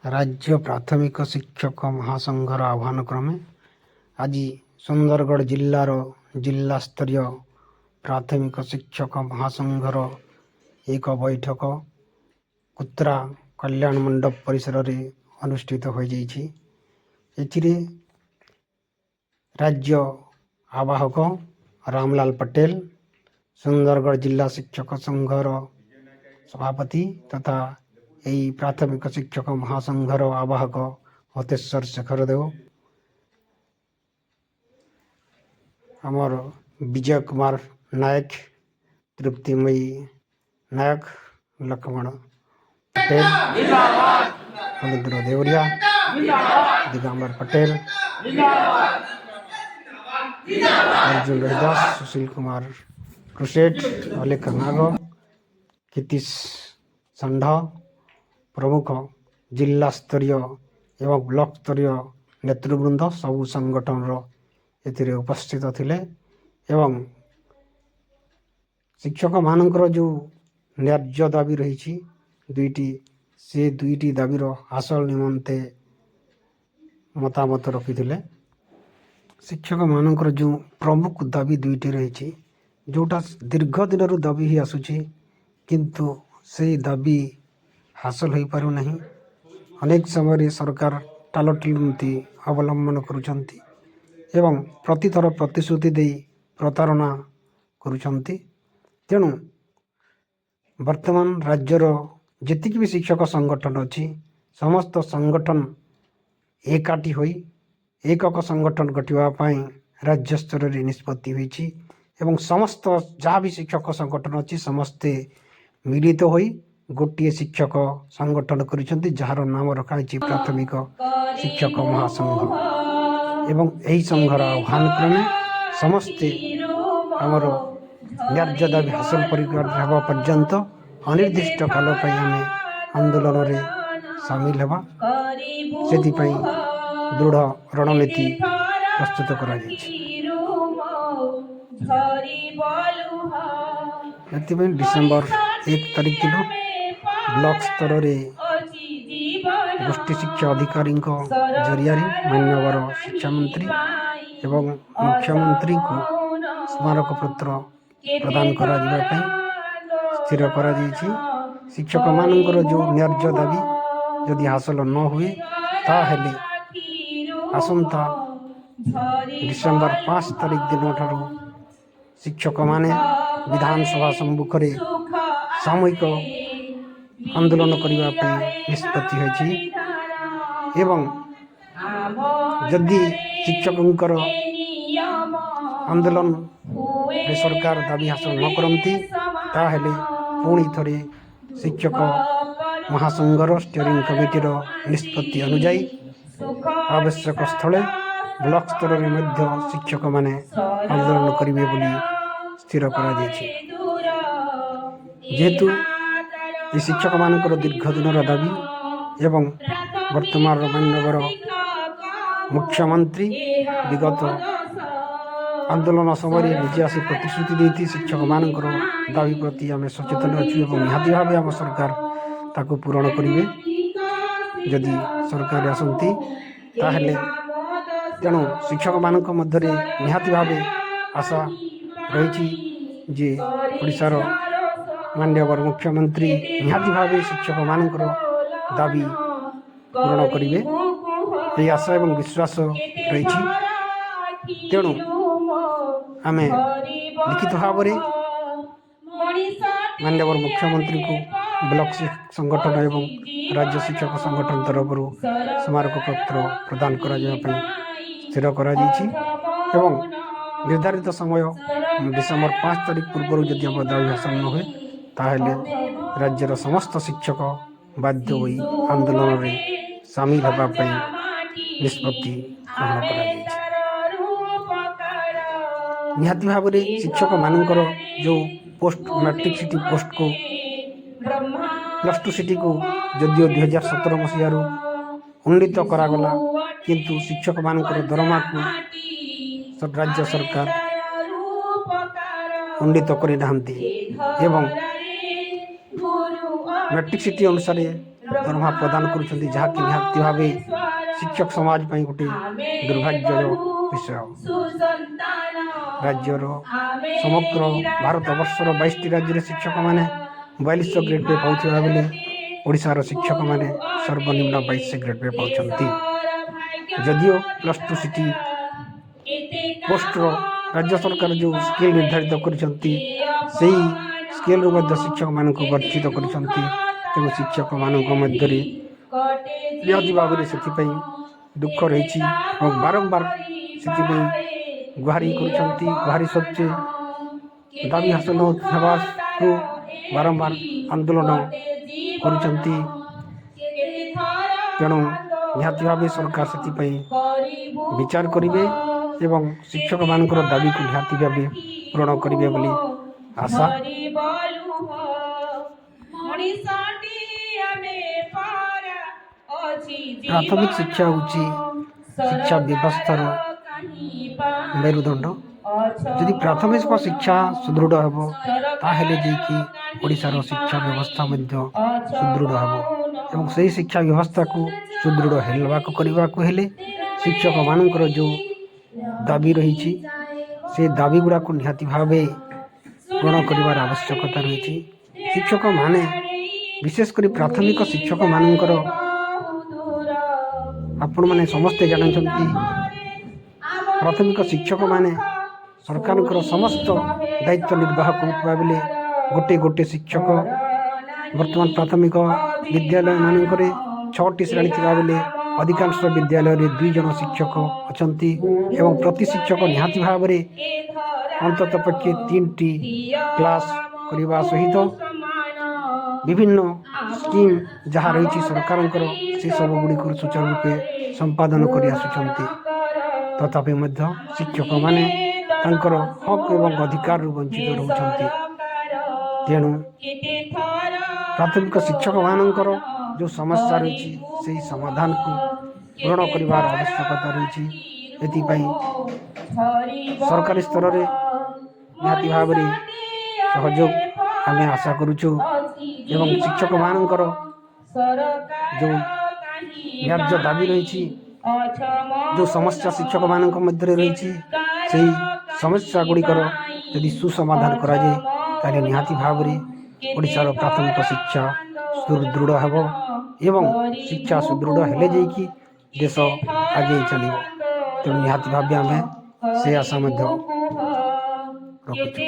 राज्य प्राथमिक शिक्षक महासंघर आह्वान क्रमे आज सुंदरगढ़ जिल्लार जिला स्तरीय प्राथमिक शिक्षक महासंघर एक बैठक कुत्रा कल्याण मंडप परिसर रे अनुष्ठित हो जाइछि। एथिरे राज्य आवाहक रामलाल पटेल, सुंदरगढ़ जिला शिक्षक संघर सभापति तथा यही प्राथमिक शिक्षक महासंघर आवाहक हतेश्वर शेखर देव, आमर विजय कुमार नायक, तृप्तिमयी नायक, लक्ष्मण पटेल, फलुद्र देवरिया, दिगंबर पटेल, अर्जुन रविदास, सुशील कुमार क्रुसेट, अलेख नाग, कितीश संढा प्रमुख जिला स्तरीय एवं ब्लॉक स्तरीय नेतृवृंद सबु संगठन एथिरे उपस्थित थिले एवं शिक्षक मानकर जो न्याय्य दाबी रही दुईटी दाबीर हासिल निमंते मतामत रखिथिले। शिक्षक मानकर जो प्रमुख दाबी दुईटी रही जोटा दीर्घ दिन दाबी ही आसुची किंतु से दाबी हासिल हो पारु नहीं। अनेक समय सरकार टालटुलती अवलंबन करुछंती एवं प्रतिथर प्रतिश्रुति दे प्रतारणा करुछंती। तेणु वर्तमान राज्यर जेतिक भी शिक्षक संगठन अच्छी समस्त संगठन एकाठी होई एकक संगठन गठिवाई राज्य स्तर में निष्पत्ति होईछि एवं समस्त जहाँ भी शिक्षक संगठन अच्छी समस्ते मिलित होई गोटे शिक्षक संगठन करिसेंती जार नाम रखाई प्राथमिक शिक्षक महासंघ एवं यही संघर आह्वान क्रमे समस्ते आमर न्याय्य दाबी हासिल करबा पर्यंत अनिर्दिष्ट काल आम आंदोलन रे सामिल हेबा सेतिपई दृढ़ रणनीति प्रस्तुत करा डिसेम्बर 1 तारिख दिन ब्लॉक स्तर रे गोष्ठी शिक्षा अधिकारी जरिया मान्यवर शिक्षा मंत्री एवं मुख्यमंत्री को स्मारक पत्र प्रदान करा स्थिर करा शिक्षक मानकर जो न्याय्य दाबी यदि हासिल न हुए ताहेले आसंता डिसेम्बर 5 तारिख दिन ठारू शिक्षक माने विधानसभा सम्मुख में सामूहिक आंदोलन करने निष्पत्ति होइछि एवं जदि शिक्षक आंदोलन रे सरकार दाबी हासिल न करती ताहेले पुणी थरे शिक्षक महासंघर स्टीयरिंग कमिटीर निष्पत्ति अनुजाई आवश्यक स्थले ब्लॉक स्तर में मध्य शिक्षक माने आंदोलन करेंगे बोली स्थिर करा जेहेतु ये शिक्षक मानकर दीर्घ दिन दाबी एवं वर्तमान मान्यवर मुख्यमंत्री विगत आंदोलन समय निजे आसी प्रतिश्रुति देती शिक्षक मानकर दाबी प्रति आम सचेतन अच्छु निहाती भाव आम सरकार ताकू पूरण करेंगे जदि सरकार आसती ताहेले तेणु शिक्षक मानक मध्य निहाती भाव आशा रही जे ओडिशार मान्यवर मुख्यमंत्री निहाती भाव शिक्षक मानकर दाबी पूरण करेंगे ये आशा एवं विश्वास रही। तेणु आम लिखित भाव में मान्यवर मुख्यमंत्री को ब्लॉक संगठन एवं राज्य शिक्षक संगठन तरफ स्मारक पत्र प्रदान करा स्थिर करा एवं निर्धारित समय डिसेम्बर 5 तारिख पूर्व जदि हम दाबी हासिल न हुए ताहेले राज्यर समस्त शिक्षक बाध्य होई आंदोलन रे सामिल होगा निष्पत्ति ग्रहण करा निहाती भाव में शिक्षक मानकर जो पोस्ट मैट्रिक सिटी पोस्ट को +2 सिटी को जदियो 2017 मसीह उन्नीत करागला किंतु शिक्षक मानकर दरमा को राज्य सरकार उन्नीत करना एवं मैट्रिक सिटी अनुसार ଦରମା ପ୍ରଦାନ କରୁଛନ୍ତି, ଯାହାକି ନିହାତି ଭାବେ ଶିକ୍ଷକ ସମାଜ ପାଇଁ ଗୋଟେ ଦୁର୍ଭାଗ୍ୟର ବିଷୟ। ରାଜ୍ୟର ସମଗ୍ର ଭାରତବର୍ଷର 22ଟି ରାଜ୍ୟରେ ଶିକ୍ଷକମାନେ 4200 ଗ୍ରେଡ୍ ପେ ପାଉଥିବା ବେଳେ ଓଡ଼ିଶାର ଶିକ୍ଷକମାନେ ସର୍ବନିମ୍ନ 2200 ଗ୍ରେଡ୍ ପେ ପାଉଛନ୍ତି। ଯଦିଓ +2 ସିଟି ପୋଷ୍ଟର ରାଜ୍ୟ ସରକାର ଯେଉଁ ସ୍କେଲ୍ ନିର୍ଦ୍ଧାରିତ କରିଛନ୍ତି, ସେହି ସ୍କେଲ୍ରୁ ମଧ୍ୟ ଶିକ୍ଷକମାନଙ୍କୁ ବର୍ଜିତ କରିଛନ୍ତି। ତେଣୁ ଶିକ୍ଷକମାନଙ୍କ ମଧ୍ୟରେ ନିହାତି ଭାବରେ ସେଥିପାଇଁ ଦୁଃଖ ରହିଛି ଏବଂ ବାରମ୍ବାର ସେଥିପାଇଁ ଗୁହାରି କରୁଛନ୍ତି। ଗୁହାରି ସତ୍ତ୍ୱେ ଦାବି ହାସଲ ହେବାରୁ ବାରମ୍ବାର ଆନ୍ଦୋଳନ କରୁଛନ୍ତି। ତେଣୁ ନିହାତି ଭାବେ ସରକାର ସେଥିପାଇଁ ବିଚାର କରିବେ ଏବଂ ଶିକ୍ଷକମାନଙ୍କର ଦାବିକୁ ନିହାତି ଭାବେ ପୂରଣ କରିବେ ବୋଲି ଆଶା। ପ୍ରାଥମିକ ଶିକ୍ଷା ହେଉଛି ଶିକ୍ଷା ବ୍ୟବସ୍ଥାର ମେରୁଦଣ୍ଡ। ଯଦି ପ୍ରାଥମିକ ଶିକ୍ଷା ସୁଦୃଢ଼ ହେବ, ତାହେଲେ ଯାଇକି ଓଡ଼ିଶାର ଶିକ୍ଷା ବ୍ୟବସ୍ଥା ମଧ୍ୟ ସୁଦୃଢ଼ ହେବ ଏବଂ ସେହି ଶିକ୍ଷା ବ୍ୟବସ୍ଥାକୁ ସୁଦୃଢ଼ କରିବାକୁ ହେଲେ ଶିକ୍ଷକମାନଙ୍କର ଯେଉଁ ଦାବି ରହିଛି, ସେ ଦାବି ଗୁଡ଼ାକୁ ନିହାତି ଭାବେ ପୂରଣ କରିବାର ଆବଶ୍ୟକତା ରହିଛି। ଶିକ୍ଷକମାନେ ବିଶେଷ କରି ପ୍ରାଥମିକ ଶିକ୍ଷକମାନଙ୍କର ଆପଣମାନେ ସମସ୍ତେ ଜାଣିଛନ୍ତି, ପ୍ରାଥମିକ ଶିକ୍ଷକମାନେ ସରକାରଙ୍କର ସମସ୍ତ ଦାୟିତ୍ୱ ନିର୍ବାହ କରୁଥିବା ବେଳେ ଗୋଟେ ଶିକ୍ଷକ ବର୍ତ୍ତମାନ ପ୍ରାଥମିକ ବିଦ୍ୟାଳୟମାନଙ୍କରେ 6ଟି ଶ୍ରେଣୀ ଥିବା ବେଳେ ଅଧିକାଂଶ ବିଦ୍ୟାଳୟରେ 2 ଜଣ ଶିକ୍ଷକ ଅଛନ୍ତି ଏବଂ ପ୍ରତି ଶିକ୍ଷକ ନିହାତି ଭାବରେ ଅନ୍ତତଃ ପକ୍ଷେ 3ଟି କ୍ଲାସ୍ କରିବା ସହିତ ବିଭିନ୍ନ ସ୍କିମ୍ ଯାହା ରହିଛି ସରକାରଙ୍କର, ସେସବୁ ଗୁଡ଼ିକୁ ସୁଚାରୁ ରୂପେ ସମ୍ପାଦନ କରି ଆସୁଛନ୍ତି। ତଥାପି ମଧ୍ୟ ଶିକ୍ଷକମାନେ ତାଙ୍କର ହକ୍ ଏବଂ ଅଧିକାରରୁ ବଞ୍ଚିତ ରହୁଛନ୍ତି। ତେଣୁ ପ୍ରାଥମିକ ଶିକ୍ଷକମାନଙ୍କର ଯେଉଁ ସମସ୍ୟା ରହିଛି, ସେହି ସମାଧାନକୁ ପୂରଣ କରିବାର ଆବଶ୍ୟକତା ରହିଛି। ଏଥିପାଇଁ ସରକାରୀ ସ୍ତରରେ ନିହାତି ଭାବରେ ସହଯୋଗ ଆମେ ଆଶା କରୁଛୁ ଏବଂ ଶିକ୍ଷକମାନଙ୍କର ଯେଉଁ ନ୍ୟାଯ୍ୟ ଦାବି ରହିଛି, ଯେଉଁ ସମସ୍ୟା ଶିକ୍ଷକମାନଙ୍କ ମଧ୍ୟରେ ରହିଛି, ସେହି ସମସ୍ୟା ଗୁଡ଼ିକର ଯଦି ସୁସମାଧାନ କରାଯାଏ, ତାହେଲେ ନିହାତି ଭାବରେ ଓଡ଼ିଶାର ପ୍ରାଥମିକ ଶିକ୍ଷା ସୁଦୃଢ଼ ହେବ ଏବଂ ଶିକ୍ଷା ସୁଦୃଢ଼ ହେଲେ ଯାଇକି ଦେଶ ଆଗେଇ ଚାଲିବ। ତେଣୁ ନିହାତି ଭାବେ ଆମେ ସେ ଆଶା ମଧ୍ୟ ରଖୁଛୁ।